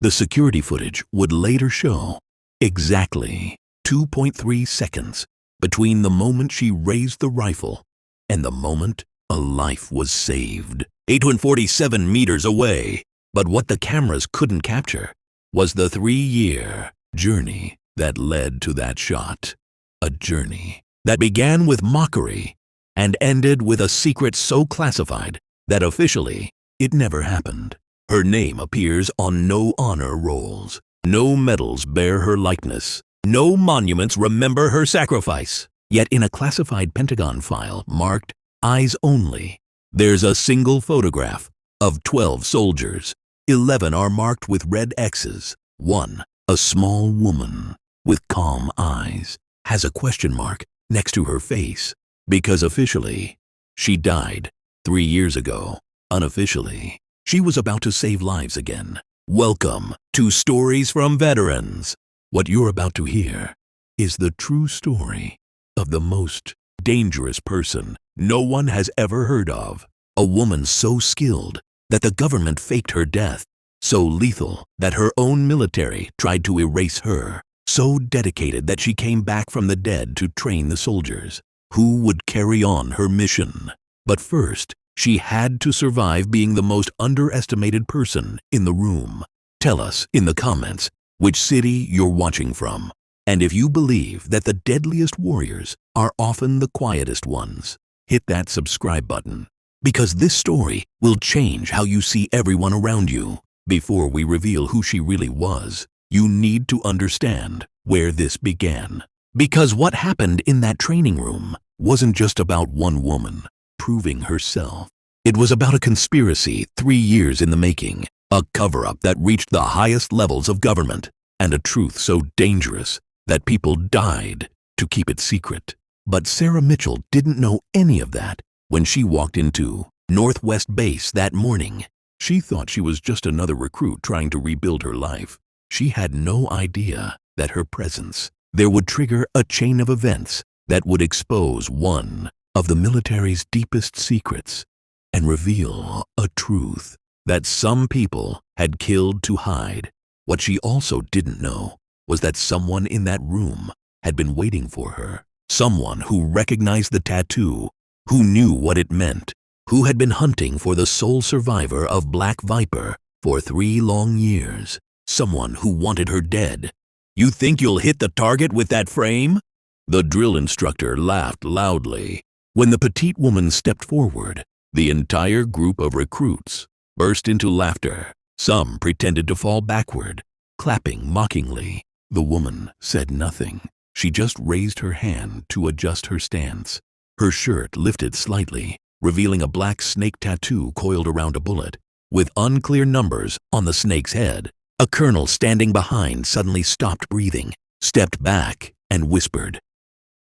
The security footage would later show exactly 2.3 seconds between the moment she raised the rifle and the moment a life was saved. 847 meters away. But what the cameras couldn't capture was the 3-year journey that led to that shot. A journey that began with mockery and ended with a secret so classified that officially it never happened. Her name appears on no honor rolls. No medals bear her likeness. No monuments remember her sacrifice. Yet in a classified Pentagon file marked Eyes Only, there's a single photograph of 12 soldiers. 11 are marked with red X's. One, a small woman with calm eyes, has a question mark next to her face because officially she died 3 years ago. Unofficially, she was about to save lives again. Welcome to Stories from Veterans. What you're about to hear is the true story of the most dangerous person no one has ever heard of. A woman so skilled that the government faked her death, so lethal that her own military tried to erase her, so dedicated that she came back from the dead to train the soldiers who would carry on her mission. But first, she had to survive being the most underestimated person in the room. Tell us in the comments which city you're watching from, and if you believe that the deadliest warriors are often the quietest ones. Hit that subscribe button, because this story will change how you see everyone around you. Before we reveal who she really was, you need to understand where this began. Because what happened in that training room wasn't just about one woman proving herself. It was about a conspiracy 3 years in the making, a cover-up that reached the highest levels of government, and a truth so dangerous that people died to keep it secret. But Sarah Mitchell didn't know any of that when she walked into Northwest Base that morning. She thought she was just another recruit trying to rebuild her life. She had no idea that her presence there would trigger a chain of events that would expose one of the military's deepest secrets and reveal a truth that some people had killed to hide. What she also didn't know was that someone in that room had been waiting for her. Someone who recognized the tattoo, who knew what it meant, who had been hunting for the sole survivor of Black Viper for 3 long years. Someone who wanted her dead. You think you'll hit the target with that frame? The drill instructor laughed loudly. When the petite woman stepped forward, the entire group of recruits burst into laughter. Some pretended to fall backward, clapping mockingly. The woman said nothing. She just raised her hand to adjust her stance. Her shirt lifted slightly, revealing a black snake tattoo coiled around a bullet, with unclear numbers on the snake's head. A colonel standing behind suddenly stopped breathing, stepped back, and whispered,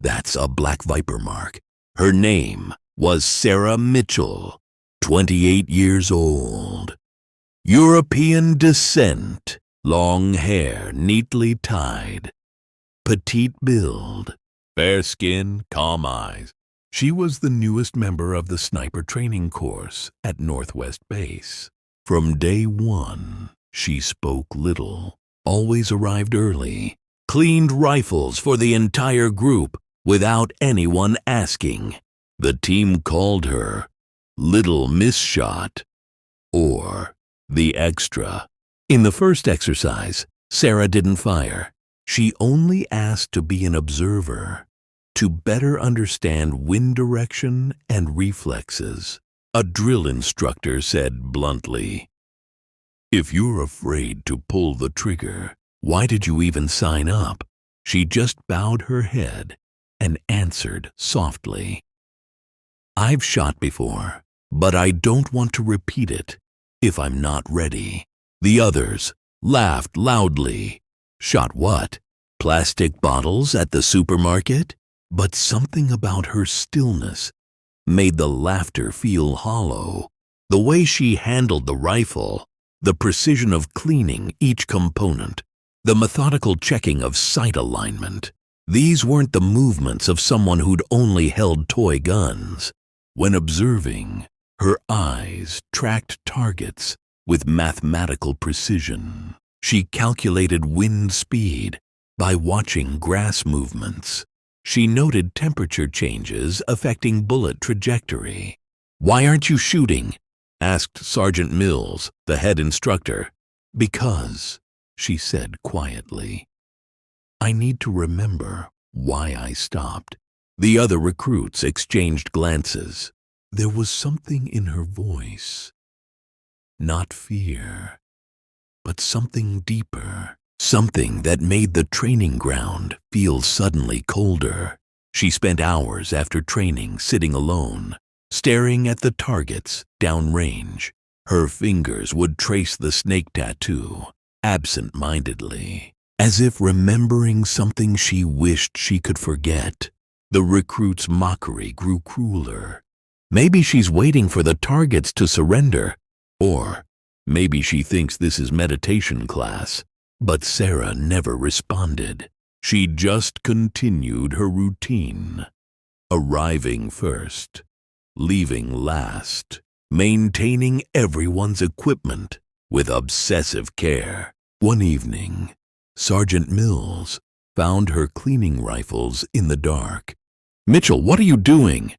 "That's a Black Viper mark." Her name was Sarah Mitchell, 28 years old. European descent, long hair neatly tied, petite build, fair skin, calm eyes. She was the newest member of the sniper training course at Northwest Base. From day one, she spoke little, always arrived early, cleaned rifles for the entire group without anyone asking. The team called her Little Miss Shot, or the Extra. In the first exercise, Sarah didn't fire. She only asked to be an observer, to better understand wind direction and reflexes. A drill instructor said bluntly, "If you're afraid to pull the trigger, why did you even sign up?" She just bowed her head and answered softly, "I've shot before, but I don't want to repeat it if I'm not ready." The others laughed loudly. Shot what? Plastic bottles at the supermarket? But something about her stillness made the laughter feel hollow. The way she handled the rifle, the precision of cleaning each component, the methodical checking of sight alignment. These weren't the movements of someone who'd only held toy guns. When observing, her eyes tracked targets with mathematical precision. She calculated wind speed by watching grass movements. She noted temperature changes affecting bullet trajectory. "Why aren't you shooting?" asked Sergeant Mills, the head instructor. "Because," she said quietly, "I need to remember why I stopped." The other recruits exchanged glances. There was something in her voice. Not fear, but something deeper. Something that made the training ground feel suddenly colder. She spent hours after training sitting alone, staring at the targets downrange. Her fingers would trace the snake tattoo, absent-mindedly, as if remembering something she wished she could forget. The recruit's mockery grew crueler. Maybe she's waiting for the targets to surrender, or maybe she thinks this is meditation class. But Sarah never responded. She just continued her routine, arriving first, leaving last, maintaining everyone's equipment with obsessive care. One evening, Sergeant Mills found her cleaning rifles in the dark. "Mitchell, what are you doing?"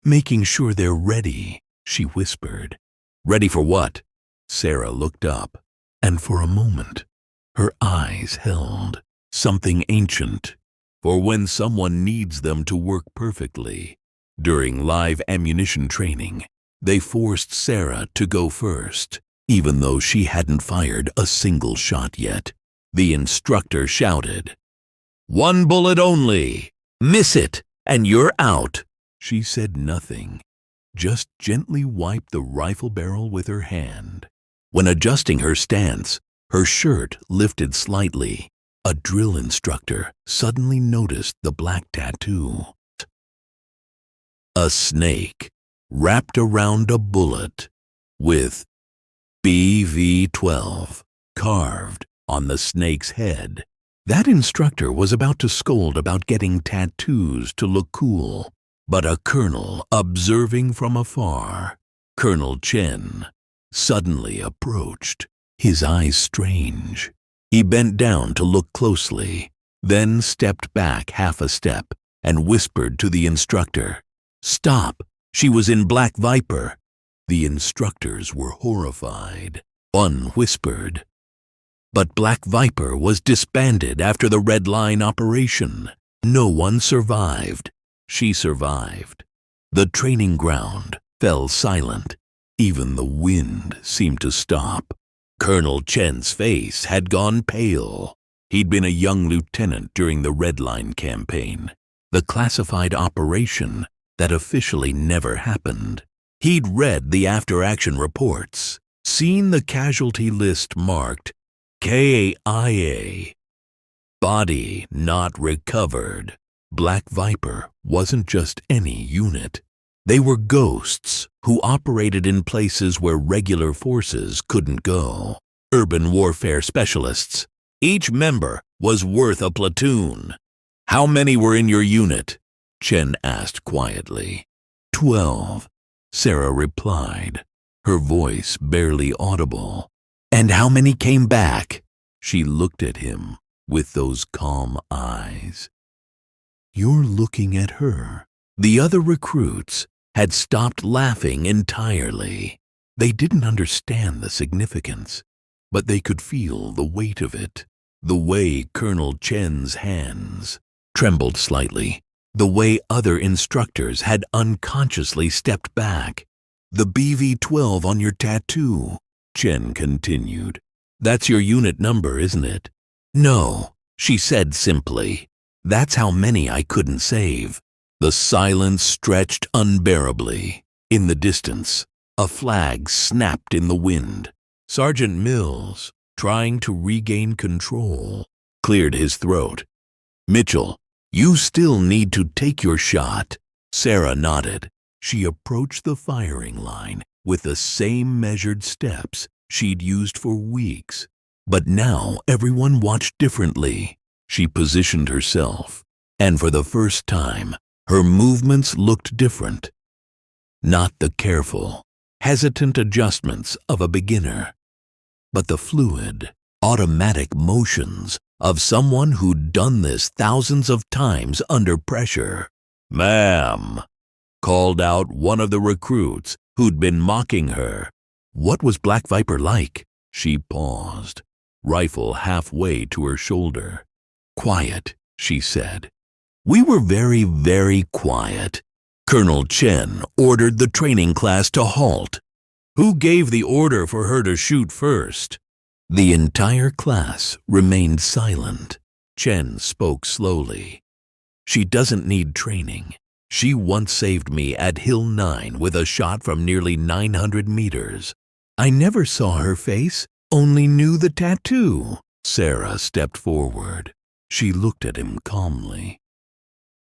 "Making sure they're ready," she whispered. "Ready for what?" Sarah looked up, and for a moment, her eyes held something ancient, for when someone needs them to work perfectly. During live ammunition training, they forced Sarah to go first, even though she hadn't fired a single shot yet. The instructor shouted, "One bullet only! Miss it, and you're out!" She said nothing, just gently wiped the rifle barrel with her hand. When adjusting her stance, her shirt lifted slightly. A drill instructor suddenly noticed the black tattoo. A snake wrapped around a bullet with BV-12 carved on the snake's head. That instructor was about to scold about getting tattoos to look cool, but a colonel observing from afar, Colonel Chen, suddenly approached, his eyes strange. He bent down to look closely, then stepped back half a step and whispered to the instructor, "Stop! She was in Black Viper." The instructors were horrified. One whispered, "But Black Viper was disbanded after the Red Line operation. No one survived." She survived. The training ground fell silent. Even the wind seemed to stop. Colonel Chen's face had gone pale. He'd been a young lieutenant during the Red Line campaign, the classified operation that officially never happened. He'd read the after-action reports, seen the casualty list marked KIA, body not recovered. Black Viper wasn't just any unit. They were ghosts who operated in places where regular forces couldn't go. Urban warfare specialists. Each member was worth a platoon. "How many were in your unit?" Chen asked quietly. 12, Sarah replied, her voice barely audible. "And how many came back?" She looked at him with those calm eyes. "You're looking at her." The other recruits had stopped laughing entirely. They didn't understand the significance, but they could feel the weight of it. The way Colonel Chen's hands trembled slightly, the way other instructors had unconsciously stepped back. "The BV-12 on your tattoo," Chen continued. "That's your unit number, isn't it?" "No," she said simply. "That's how many I couldn't save." The silence stretched unbearably. In the distance, a flag snapped in the wind. Sergeant Mills, trying to regain control, cleared his throat. "Mitchell, you still need to take your shot." Sarah nodded. She approached the firing line with the same measured steps she'd used for weeks. But now everyone watched differently. She positioned herself, and for the first time, her movements looked different. Not the careful, hesitant adjustments of a beginner, but the fluid, automatic motions of someone who'd done this thousands of times under pressure. "Ma'am," called out one of the recruits who'd been mocking her. What was Black Viper like? She paused, rifle halfway to her shoulder. "Quiet," she said. "We were very, very quiet." Colonel Chen ordered the training class to halt. "Who gave the order for her to shoot first?" The entire class remained silent. Chen spoke slowly. "She doesn't need training. She once saved me at Hill 9 with a shot from nearly 900 meters. I never saw her face, only knew the tattoo." Sarah stepped forward. She looked at him calmly.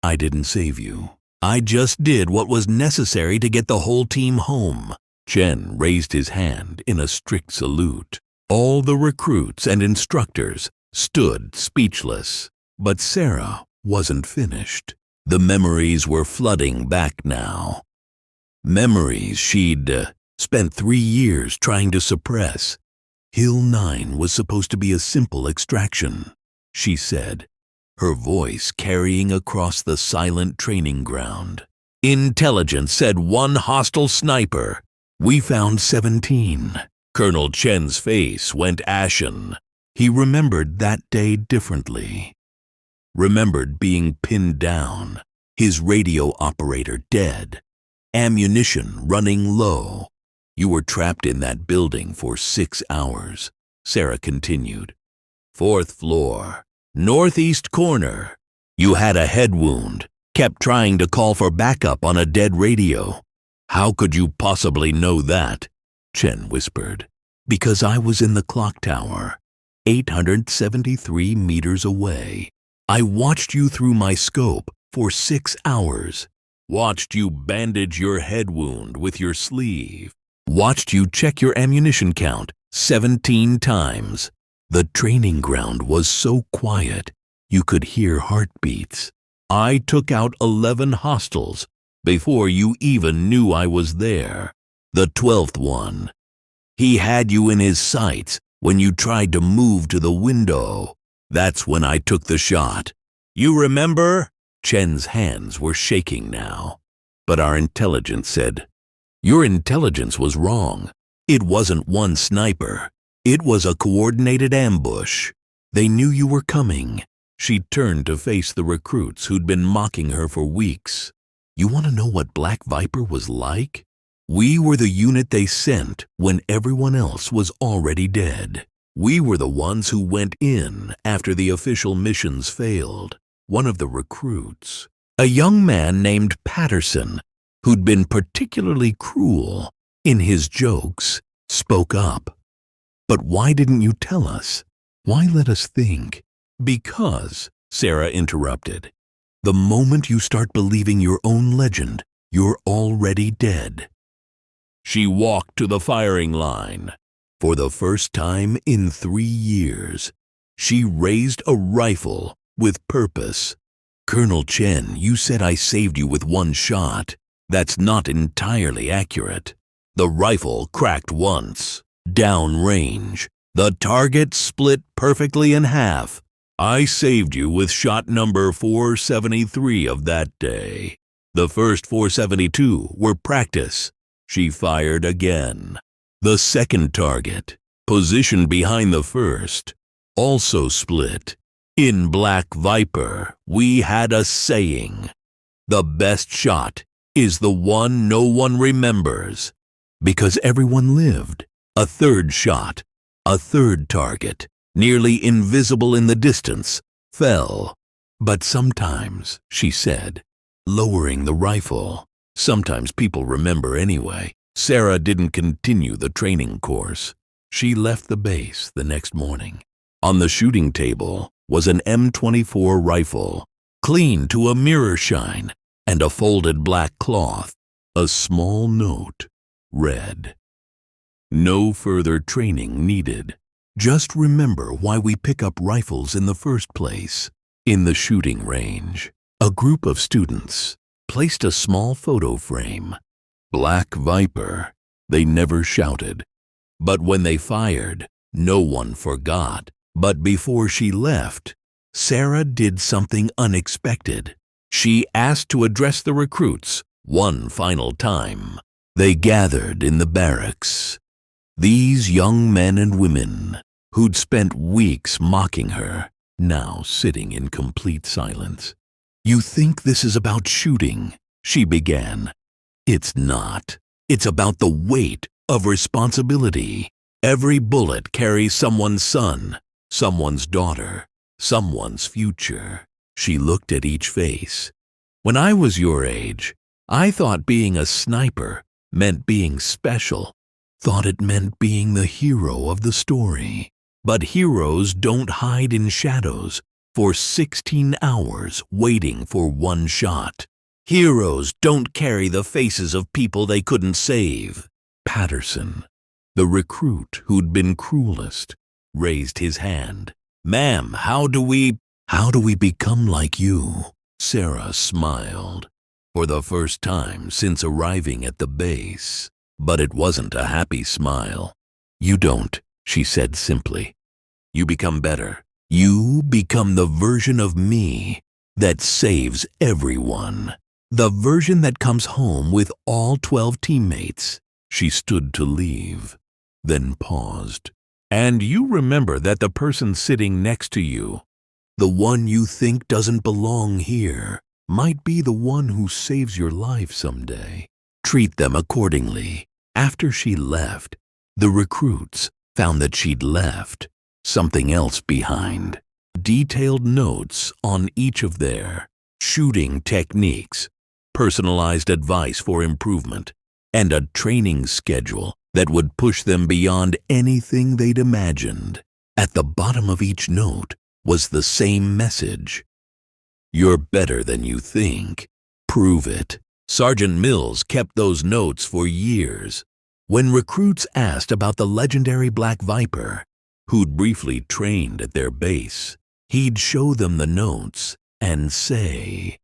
"I didn't save you. I just did what was necessary to get the whole team home." Chen raised his hand in a strict salute. All the recruits and instructors stood speechless. But Sarah wasn't finished. The memories were flooding back now. Memories she'd spent 3 years trying to suppress. "Hill 9 was supposed to be a simple extraction," she said, her voice carrying across the silent training ground. "Intelligence said 1 hostile sniper. We found 17. Colonel Chen's face went ashen. He remembered that day differently. Remembered being pinned down, his radio operator dead, ammunition running low. "You were trapped in that building for 6 hours, Sarah continued. 4th floor, northeast corner. You had a head wound, kept trying to call for backup on a dead radio." "How could you possibly know that?" Chen whispered. "Because I was in the clock tower, 873 meters away. I watched you through my scope for 6 hours. Watched you bandage your head wound with your sleeve. Watched you check your ammunition count 17 times. The training ground was so quiet, you could hear heartbeats. I took out 11 hostiles before you even knew I was there. The 12th one. He had you in his sights when you tried to move to the window. That's when I took the shot. You remember?" Chen's hands were shaking now. "But our intelligence said, your intelligence was wrong. It wasn't 1 sniper. It was a coordinated ambush. They knew you were coming." She turned to face the recruits who'd been mocking her for weeks. "You want to know what Black Viper was like? We were the unit they sent when everyone else was already dead. We were the ones who went in after the official missions failed." One of the recruits, a young man named Patterson, who'd been particularly cruel in his jokes, spoke up. "But why didn't you tell us? Why let us think?" "Because," Sarah interrupted, "the moment you start believing your own legend, you're already dead." She walked to the firing line. For the first time in 3 years, she raised a rifle with purpose. "Colonel Chen, you said I saved you with 1 shot. That's not entirely accurate. The rifle cracked once, downrange. The target split perfectly in half. I saved you with shot number 473 of that day. The first 472 were practice." She fired again. The second target, positioned behind the first, also split. In Black Viper, we had a saying, "The best shot is the one no one remembers." Because everyone lived. A third shot, a third target, nearly invisible in the distance, fell. "But sometimes," she said, lowering the rifle, "sometimes people remember anyway." Sarah didn't continue the training course. She left the base the next morning. On the shooting table was an M24 rifle, clean to a mirror shine, and a folded black cloth. A small note read, "No further training needed. Just remember why we pick up rifles in the first place." In the shooting range, a group of students placed a small photo frame. Black Viper. They never shouted. But when they fired, No one forgot, but before she left, Sarah did something unexpected. She asked to address the recruits one final time. They gathered in the barracks. These young men and women who'd spent weeks mocking her, now sitting in complete silence. "You think this is about shooting?" she began. "It's not. It's about the weight of responsibility. Every bullet carries someone's son, someone's daughter, someone's future." She looked at each face. "When I was your age, I thought being a sniper meant being special, thought it meant being the hero of the story. But heroes don't hide in shadows for 16 hours waiting for one shot. Heroes don't carry the faces of people they couldn't save." Patterson, the recruit who'd been cruelest, raised his hand. "Ma'am, how do we become like you?" Sarah smiled, for the first time since arriving at the base. But it wasn't a happy smile. "You don't," she said simply. "You become better. You become the version of me that saves everyone. The version that comes home with all 12 teammates." She stood to leave, then paused. "And you remember that the person sitting next to you, the one you think doesn't belong here, might be the one who saves your life someday. Treat them accordingly." After she left, the recruits found that she'd left something else behind. Detailed notes on each of their shooting techniques, personalized advice for improvement, and a training schedule that would push them beyond anything they'd imagined. At the bottom of each note was the same message: "You're better than you think. Prove it." Sergeant Mills kept those notes for years. When recruits asked about the legendary Black Viper, who'd briefly trained at their base, he'd show them the notes and say,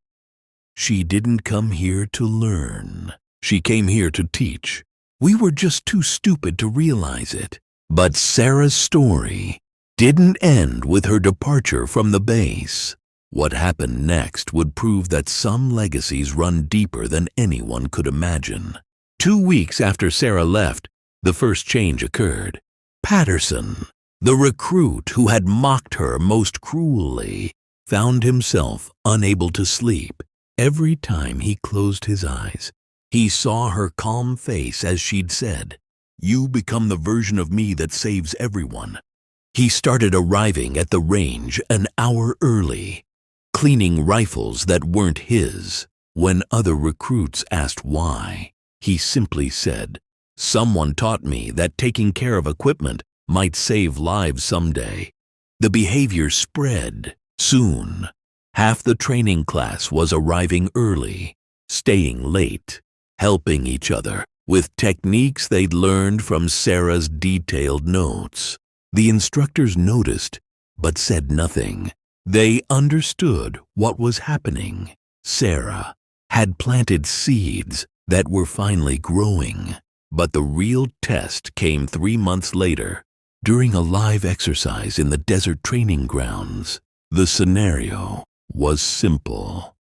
"She didn't come here to learn. She came here to teach. We were just too stupid to realize it." But Sarah's story didn't end with her departure from the base. What happened next would prove that some legacies run deeper than anyone could imagine. 2 weeks after Sarah left, the first change occurred. Patterson, the recruit who had mocked her most cruelly, found himself unable to sleep. Every time he closed his eyes, he saw her calm face as she'd said, "You become the version of me that saves everyone." He started arriving at the range an hour early, cleaning rifles that weren't his. When other recruits asked why, he simply said, "Someone taught me that taking care of equipment might save lives someday." The behavior spread. Soon, half the training class was arriving early, staying late, helping each other with techniques they'd learned from Sarah's detailed notes. The instructors noticed, but said nothing. They understood what was happening. Sarah had planted seeds that were finally growing. But the real test came 3 months later, during a live exercise in the desert training grounds. The scenario was simple.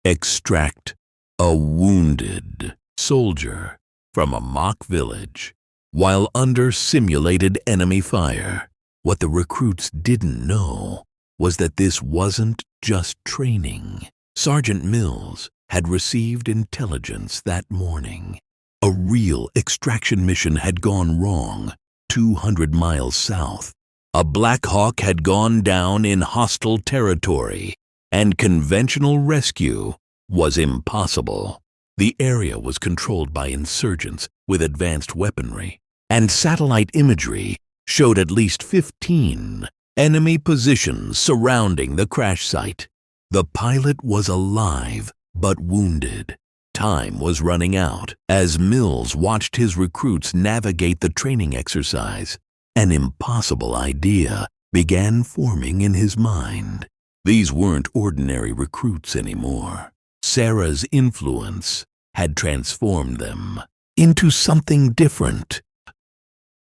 Extract a wounded soldier from a mock village while under simulated enemy fire. What the recruits didn't know was that this wasn't just training. Sergeant Mills had received intelligence that morning. A real extraction mission had gone wrong 200 miles south. A Black Hawk had gone down in hostile territory, and conventional rescue was impossible. The area was controlled by insurgents with advanced weaponry, and satellite imagery showed at least 15 enemy positions surrounding the crash site. The pilot was alive but wounded. Time was running out as Mills watched his recruits navigate the training exercise. An impossible idea began forming in his mind. These weren't ordinary recruits anymore. Sarah's influence had transformed them into something different.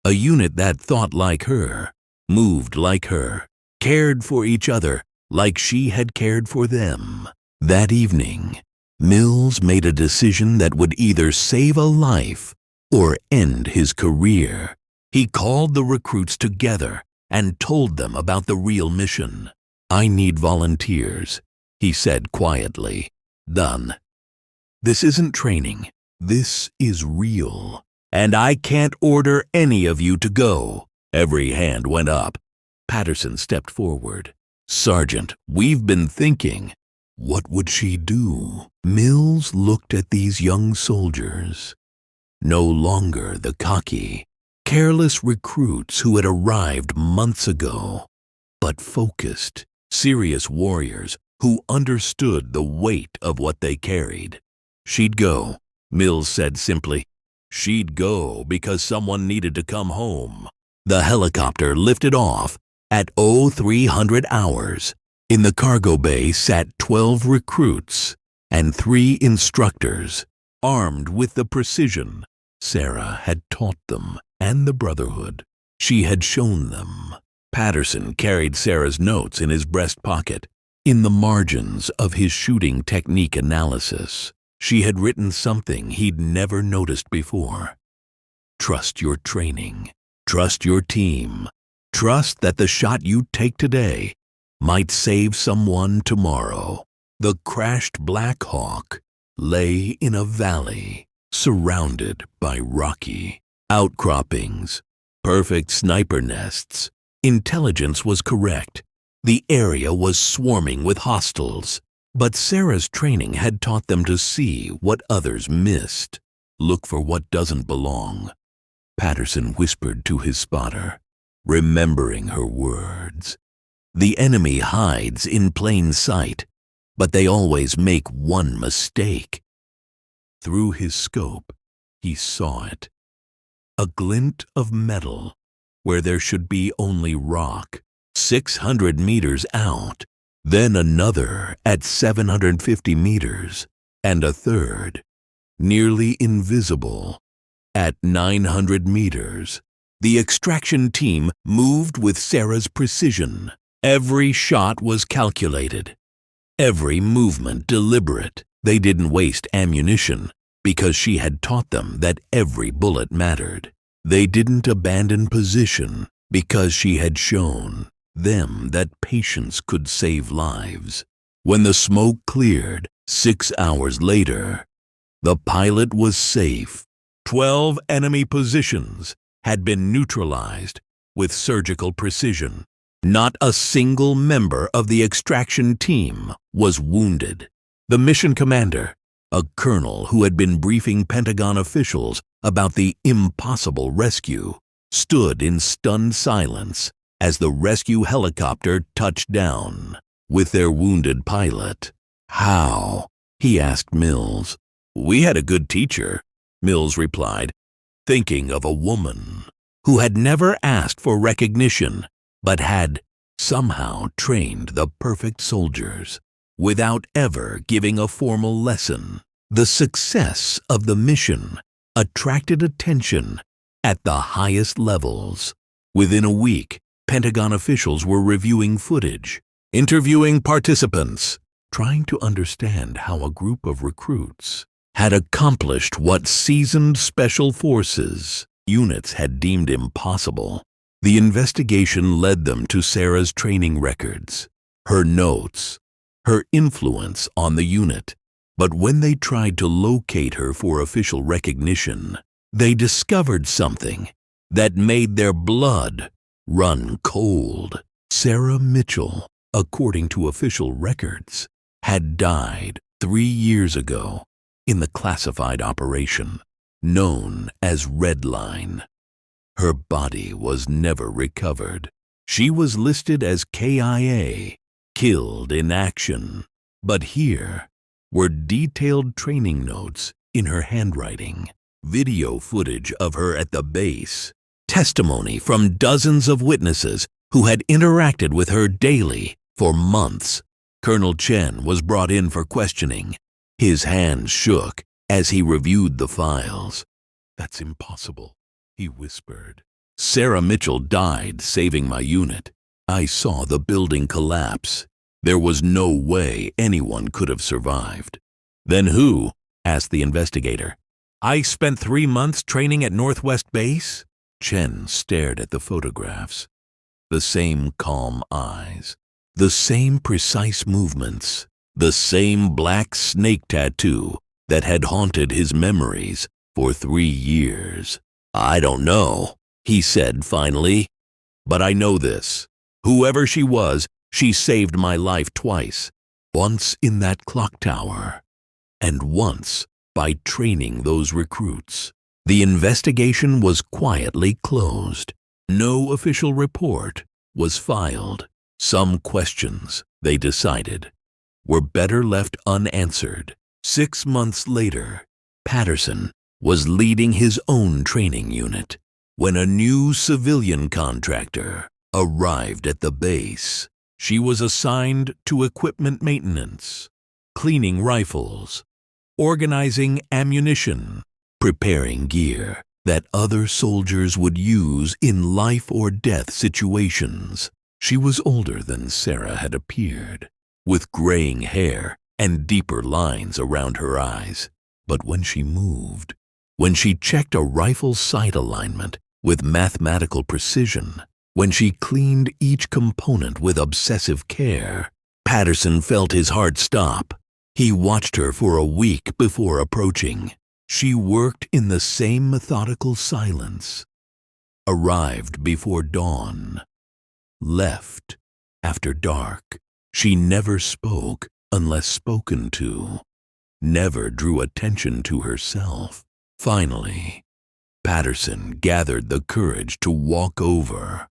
A unit that thought like her, moved like her, cared for each other like she had cared for them. That evening, Mills made a decision that would either save a life or end his career. He called the recruits together and told them about the real mission. "I need volunteers," he said quietly. "Done. This isn't training. This is real. And I can't order any of you to go." Every hand went up. Patterson stepped forward. "Sergeant, we've been thinking." What would she do? Mills looked at these young soldiers. No longer the cocky, careless recruits who had arrived months ago, but focused, serious warriors who understood the weight of what they carried. "She'd go," Mills said simply. "She'd go because someone needed to come home." The helicopter lifted off at 0300 hours. In the cargo bay sat 12 recruits and 3 instructors, armed with the precision Sarah had taught them and the brotherhood she had shown them. Patterson carried Sarah's notes in his breast pocket. In the margins of his shooting technique analysis, she had written something he'd never noticed before. "Trust your training. Trust your team. Trust that the shot you take today might save someone tomorrow." The crashed Black Hawk lay in a valley surrounded by rocky outcroppings, perfect sniper nests. Intelligence was correct. The area was swarming with hostiles, but Sarah's training had taught them to see what others missed. "Look for what doesn't belong," Patterson whispered to his spotter, remembering her words. "The enemy hides in plain sight, but they always make one mistake." Through his scope, he saw it. A glint of metal where there should be only rock, 600 meters out, then another at 750 meters, and a third, nearly invisible, at 900 meters. The extraction team moved with Sarah's precision. Every shot was calculated, every movement deliberate. They didn't waste ammunition because she had taught them that every bullet mattered. They didn't abandon position because she had shown them that patience could save lives. When the smoke cleared 6 hours later, the pilot was safe. 12 enemy positions had been neutralized with surgical precision. Not a single member of the extraction team was wounded. The mission commander, a colonel who had been briefing Pentagon officials about the impossible rescue, stood in stunned silence as the rescue helicopter touched down with their wounded pilot. "How?" he asked Mills. "We had a good teacher," Mills replied, thinking of a woman who had never asked for recognition but had somehow trained the perfect soldiers without ever giving a formal lesson. The success of the mission attracted attention at the highest levels. Within a week, Pentagon officials were reviewing footage, interviewing participants, trying to understand how a group of recruits had accomplished what seasoned special forces units had deemed impossible. The investigation led them to Sarah's training records, her notes, her influence on the unit. But when they tried to locate her for official recognition, they discovered something that made their blood run cold. Sarah Mitchell, according to official records, had died 3 years ago in the classified operation known as Red Line. Her body was never recovered. She was listed as KIA, killed in action. But here were detailed training notes in her handwriting, video footage of her at the base, testimony from dozens of witnesses who had interacted with her daily for months. Colonel Chen was brought in for questioning. His hands shook as he reviewed the files. "That's impossible," he whispered. Sarah Mitchell died saving my unit. I saw the building collapse. There was no way anyone could have survived. Then who? Asked the investigator. I spent 3 months training at Northwest Base. Chen stared at the photographs. The same calm eyes, the same precise movements, the same black snake tattoo that had haunted his memories for 3 years. I don't know, he said finally, but I know this. Whoever she was, she saved my life twice. Once in that clock tower, and once by training those recruits. The investigation was quietly closed. No official report was filed. Some questions, they decided, were better left unanswered. 6 months later, Patterson was leading his own training unit when a new civilian contractor arrived at the base. She was assigned to equipment maintenance, cleaning rifles, organizing ammunition, preparing gear that other soldiers would use in life or death situations. She was older than Sarah had appeared, with graying hair and deeper lines around her eyes. But when she moved, when she checked a rifle's sight alignment with mathematical precision, when she cleaned each component with obsessive care, Patterson felt his heart stop. He watched her for a week before approaching. She worked in the same methodical silence, arrived before dawn, left after dark. She never spoke unless spoken to, never drew attention to herself. Finally, Patterson gathered the courage to walk over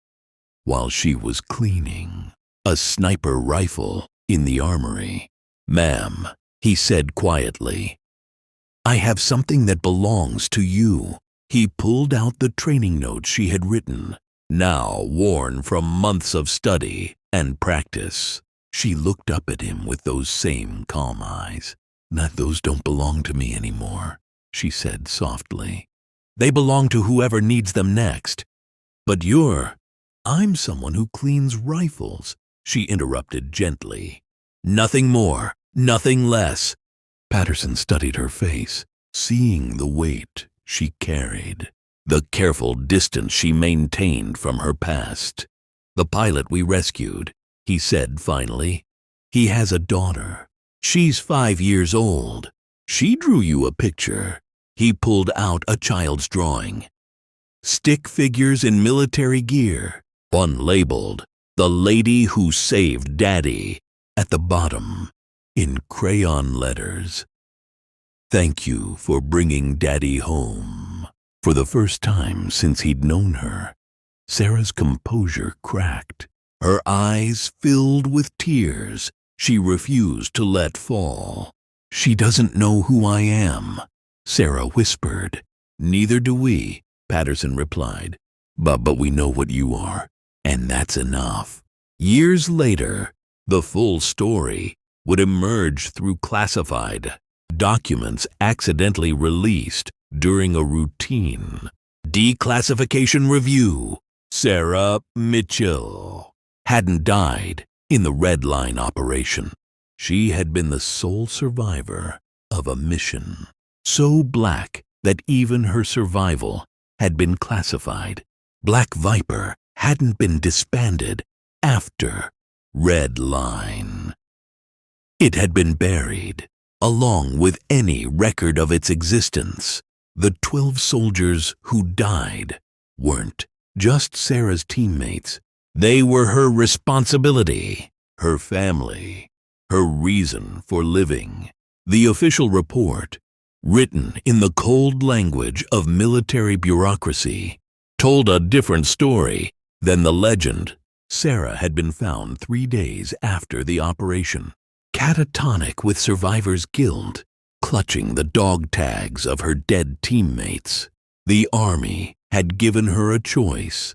while she was cleaning a sniper rifle in the armory. Ma'am, he said quietly, I have something that belongs to you. He pulled out the training notes she had written, now worn from months of study and practice. She looked up at him with those same calm eyes. Those don't belong to me anymore, she said softly. They belong to whoever needs them next. But I'm someone who cleans rifles, she interrupted gently. Nothing more, nothing less. Patterson studied her face, seeing the weight she carried, the careful distance she maintained from her past. The pilot we rescued, he said finally, he has a daughter. She's 5 years old. She drew you a picture. He pulled out a child's drawing. Stick figures in military gear, unlabeled, the lady who saved Daddy. At the bottom, in crayon letters, thank you for bringing Daddy home. For the first time since he'd known her, Sarah's composure cracked. Her eyes filled with tears she refused to let fall. She doesn't know who I am, Sarah whispered. Neither do we, Patterson replied. But we know what you are, and that's enough. Years later, the full story would emerge through classified documents accidentally released during a routine declassification review. Sarah Mitchell hadn't died in the Red Line operation. She had been the sole survivor of a mission so black that even her survival had been classified. Black Viper hadn't been disbanded after Red Line. It had been buried, along with any record of its existence. The 12 soldiers who died weren't just Sarah's teammates. They were her responsibility, her family, her reason for living. The official report, written in the cold language of military bureaucracy, told a different story than the legend. Sarah had been found 3 days after the operation, catatonic with survivor's guilt, clutching the dog tags of her dead teammates. The Army had given her a choice: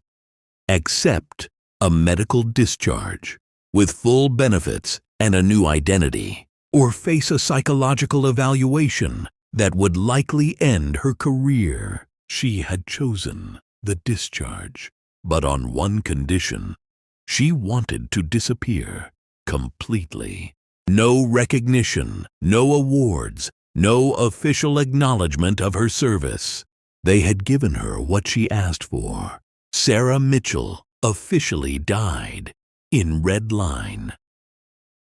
accept a medical discharge with full benefits and a new identity, or face a psychological evaluation that would likely end her career. She had chosen the discharge, but on one condition. She wanted to disappear completely. No recognition, no awards, no official acknowledgement of her service. They had given her what she asked for. Sarah Mitchell officially died in red line.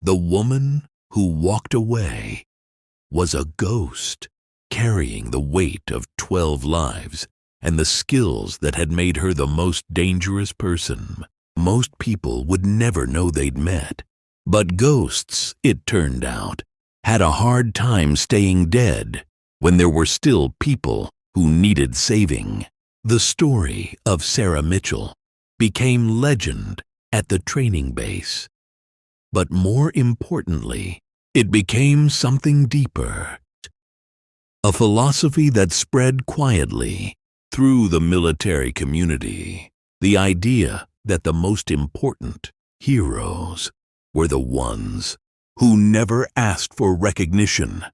The woman who walked away was a ghost, carrying the weight of 12 lives and the skills that had made her the most dangerous person. Most people would never know they'd met. But ghosts, it turned out, had a hard time staying dead when there were still people who needed saving. The story of Sarah Mitchell became legend at the training base. But more importantly, it became something deeper. A philosophy that spread quietly through the military community. The idea that the most important heroes were the ones who never asked for recognition,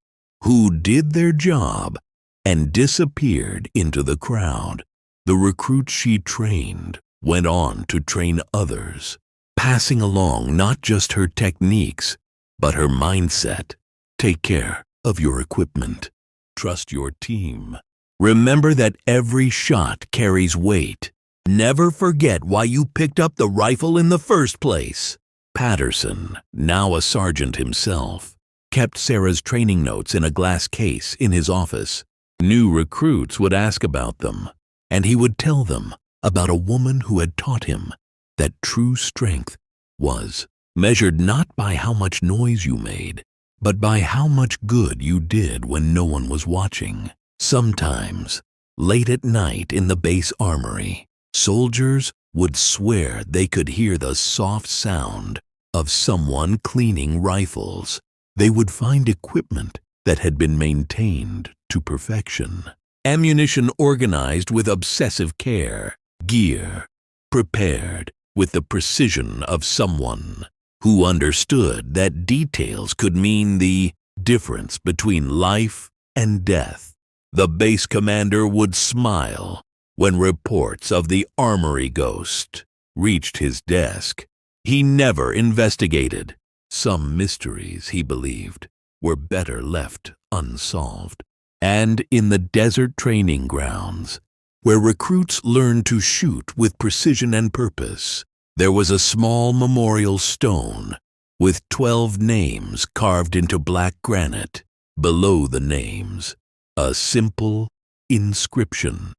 who did their job and disappeared into the crowd. The recruits she trained went on to train others, passing along not just her techniques, but her mindset. Take care of your equipment. Trust your team. Remember that every shot carries weight. Never forget why you picked up the rifle in the first place. Patterson, now a sergeant himself, kept Sarah's training notes in a glass case in his office. New recruits would ask about them, and he would tell them about a woman who had taught him that true strength was measured not by how much noise you made, but by how much good you did when no one was watching. Sometimes, late at night in the base armory, soldiers would swear they could hear the soft sound of someone cleaning rifles. They would find equipment that had been maintained to perfection. Ammunition organized with obsessive care. Gear prepared with the precision of someone who understood that details could mean the difference between life and death. The base commander would smile when reports of the armory ghost reached his desk. He never investigated. Some mysteries, he believed, were better left unsolved. And in the desert training grounds, where recruits learned to shoot with precision and purpose, there was a small memorial stone with 12 names carved into black granite. Below the names, a simple inscription.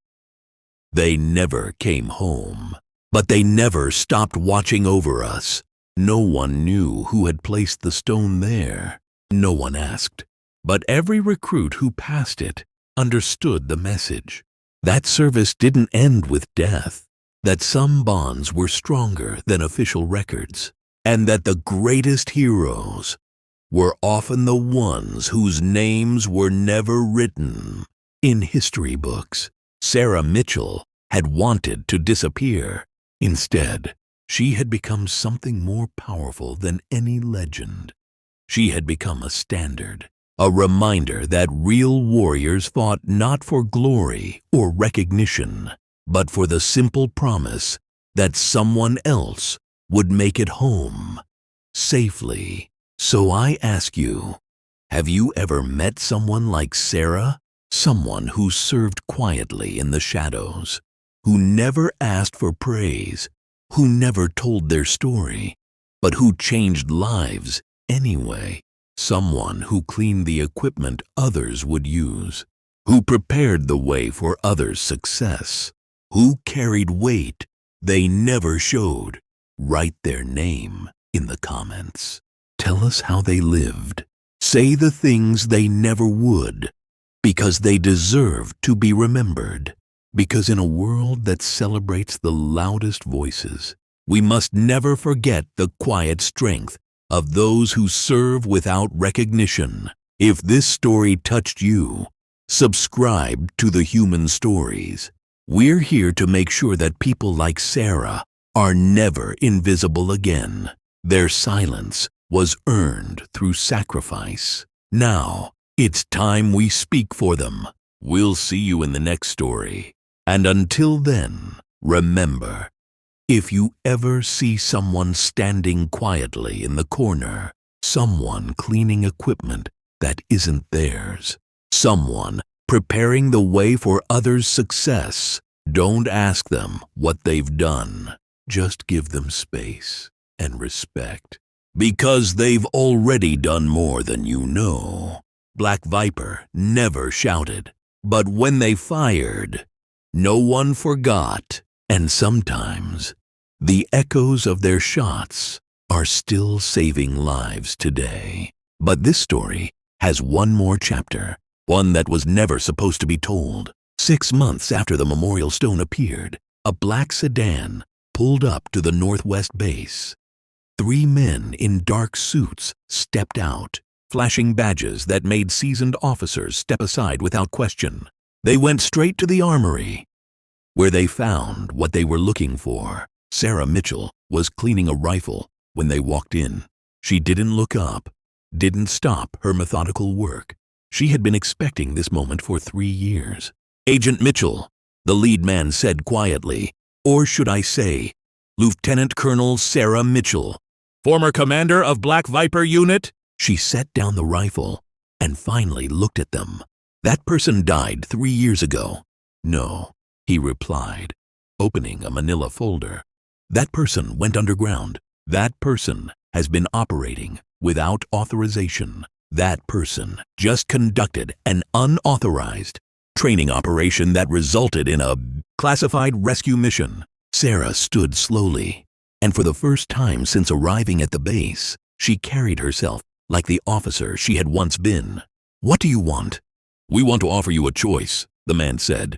They never came home, but they never stopped watching over us. No one knew who had placed the stone there. No one asked, but every recruit who passed it understood the message. That service didn't end with death, that some bonds were stronger than official records, and that the greatest heroes were often the ones whose names were never written in history books. Sarah Mitchell had wanted to disappear. Instead, she had become something more powerful than any legend. She had become a standard, a reminder that real warriors fought not for glory or recognition, but for the simple promise that someone else would make it home safely. So I ask you, have you ever met someone like Sarah? Someone who served quietly in the shadows, who never asked for praise, who never told their story, but who changed lives anyway. Someone who cleaned the equipment others would use, who prepared the way for others' success, who carried weight they never showed. Write their name in the comments. Tell us how they lived. Say the things they never would, because they deserve to be remembered. Because in a world that celebrates the loudest voices, we must never forget the quiet strength of those who serve without recognition. If this story touched you, subscribe to The Human Stories. We're here to make sure that people like Sarah are never invisible again. Their silence was earned through sacrifice. Now, it's time we speak for them. We'll see you in the next story. And until then, remember, if you ever see someone standing quietly in the corner, someone cleaning equipment that isn't theirs, someone preparing the way for others' success, don't ask them what they've done. Just give them space and respect, because they've already done more than you know. Black Viper never shouted, but when they fired, no one forgot, and sometimes the echoes of their shots are still saving lives today. But this story has one more chapter, one that was never supposed to be told. 6 months after the memorial stone appeared, a black sedan pulled up to the Northwest base. 3 men in dark suits stepped out, flashing badges that made seasoned officers step aside without question. They went straight to the armory, where they found what they were looking for. Sarah Mitchell was cleaning a rifle when they walked in. She didn't look up, didn't stop her methodical work. She had been expecting this moment for 3 years. "Agent Mitchell," the lead man said quietly, or should I say, Lieutenant Colonel Sarah Mitchell, "former commander of Black Viper Unit." She set down the rifle and finally looked at them. "That person died 3 years ago." "No," he replied, opening a manila folder. "That person went underground. That person has been operating without authorization. That person just conducted an unauthorized training operation that resulted in a classified rescue mission." Sarah stood slowly, and for the first time since arriving at the base, she carried herself like the officer she had once been. "What do you want?" "We want to offer you a choice," the man said.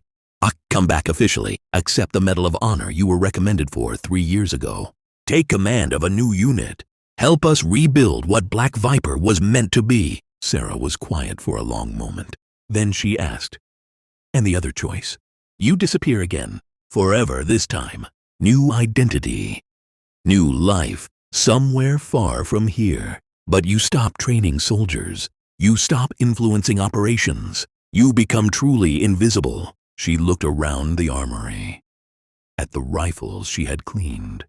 "Come back officially, accept the Medal of Honor you were recommended for 3 years ago. Take command of a new unit. Help us rebuild what Black Viper was meant to be." Sarah was quiet for a long moment. Then she asked, "And the other choice?" "You disappear again, forever this time. New identity, new life, somewhere far from here. But you stop training soldiers. You stop influencing operations. You become truly invisible." She looked around the armory, at the rifles she had cleaned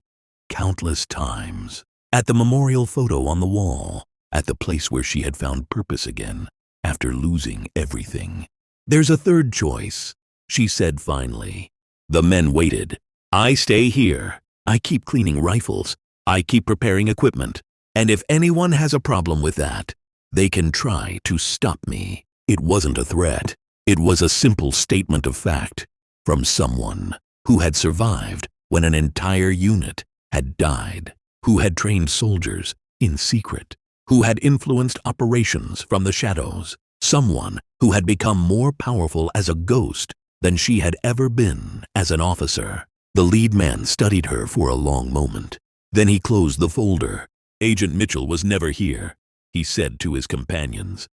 countless times, at the memorial photo on the wall, at the place where she had found purpose again after losing everything. "There's a third choice," she said finally. The men waited. "I stay here. I keep cleaning rifles. I keep preparing equipment. And if anyone has a problem with that, they can try to stop me." It wasn't a threat. It was a simple statement of fact from someone who had survived when an entire unit had died, who had trained soldiers in secret, who had influenced operations from the shadows, someone who had become more powerful as a ghost than she had ever been as an officer. The lead man studied her for a long moment. Then he closed the folder. "Agent Mitchell was never here," he said to his companions.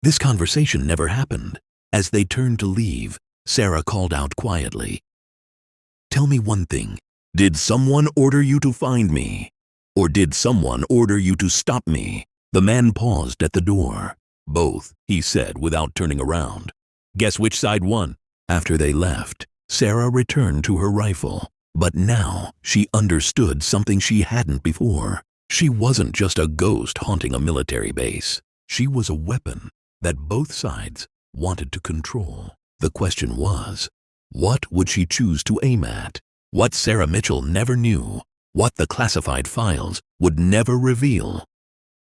This conversation never happened. As they turned to leave, Sarah called out quietly, "Tell me one thing. Did someone order you to find me? Or did someone order you to stop me?" The man paused at the door. "Both," he said without turning around. "Guess which side won?" After they left, Sarah returned to her rifle. But now she understood something she hadn't before. She wasn't just a ghost haunting a military base. She was a weapon that both sides wanted to control. The question was, what would she choose to aim at? What Sarah Mitchell never knew, what the classified files would never reveal,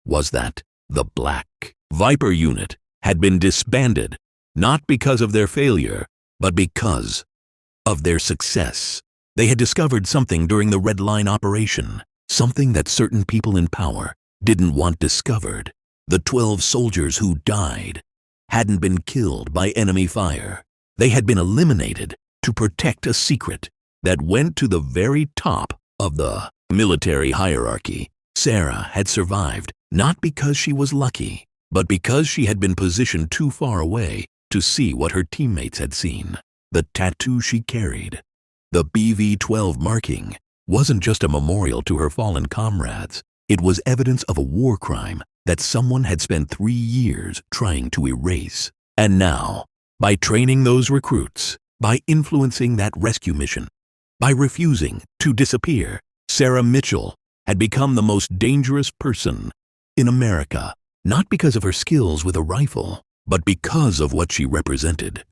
was that the Black Viper unit had been disbanded, not because of their failure, but because of their success. They had discovered something during the Red Line operation, something that certain people in power didn't want discovered. The 12 soldiers who died hadn't been killed by enemy fire. They had been eliminated to protect a secret that went to the very top of the military hierarchy. Sarah had survived not because she was lucky, but because she had been positioned too far away to see what her teammates had seen. The tattoo she carried, the BV-12 marking, wasn't just a memorial to her fallen comrades. It was evidence of a war crime that someone had spent 3 years trying to erase. And now, by training those recruits, By influencing that rescue mission, by refusing to disappear, Sarah Mitchell had become the most dangerous person in America, not because of her skills with a rifle, but because of what she represented.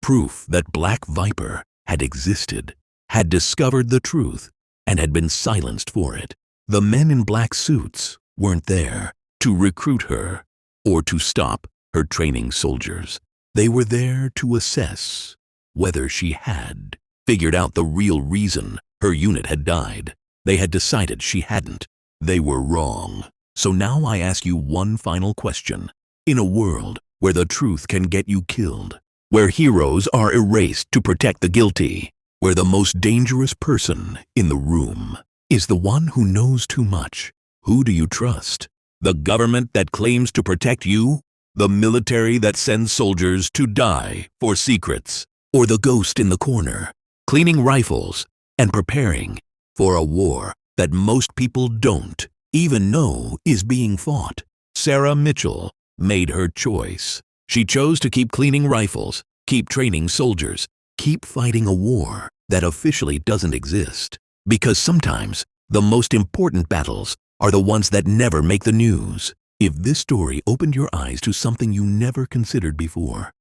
Proof that Black Viper had existed, had discovered the truth, and had been silenced for it. The men in black suits weren't there to recruit her or to stop her training soldiers. They were there to assess whether she had figured out the real reason her unit had died. They had decided she hadn't. They were wrong. So now I ask you one final question. In a world where the truth can get you killed, where heroes are erased to protect the guilty, where the most dangerous person in the room is the one who knows too much, who do you trust? The government that claims to protect you? The military that sends soldiers to die for secrets? Or the ghost in the corner, cleaning rifles and preparing for a war that most people don't even know is being fought? Sarah Mitchell made her choice. She chose to keep cleaning rifles, keep training soldiers, keep fighting a war that officially doesn't exist. Because sometimes the most important battles are the ones that never make the news. If this story opened your eyes to something you never considered before,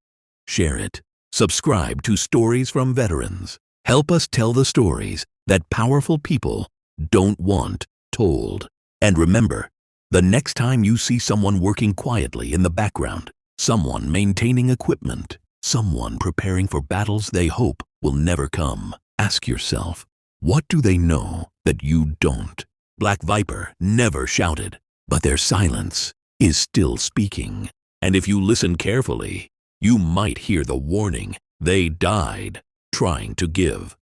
share it. Subscribe to Stories from Veterans. Help us tell the stories that powerful people don't want told. And remember, the next time you see someone working quietly in the background, someone maintaining equipment, someone preparing for battles they hope will never come, ask yourself, what do they know that you don't? Black Viper never shouted, but their silence is still speaking. And if you listen carefully, you might hear the warning they died trying to give.